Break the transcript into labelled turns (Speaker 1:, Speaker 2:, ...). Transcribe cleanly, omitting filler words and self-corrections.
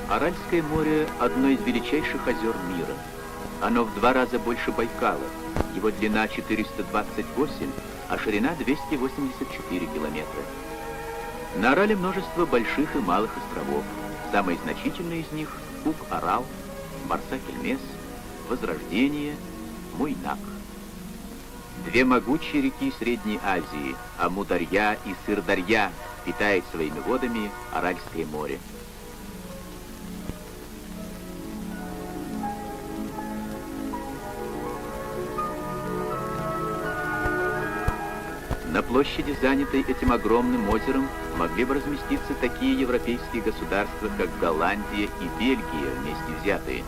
Speaker 1: Аральское море – одно из величайших озер мира. Оно в 2 раза больше Байкала. Его длина 428, а ширина 284 километра. На Арале множество больших и малых островов. Самые значительные из них – Кук-Арал, Марса-Кельмес, Возрождение, Муйнак. 2 могучие реки Средней Азии – Амударья и Сырдарья – питает своими водами Аральское море. На площади, занятой этим огромным озером, могли бы разместиться такие европейские государства, как Голландия и Бельгия вместе взятые.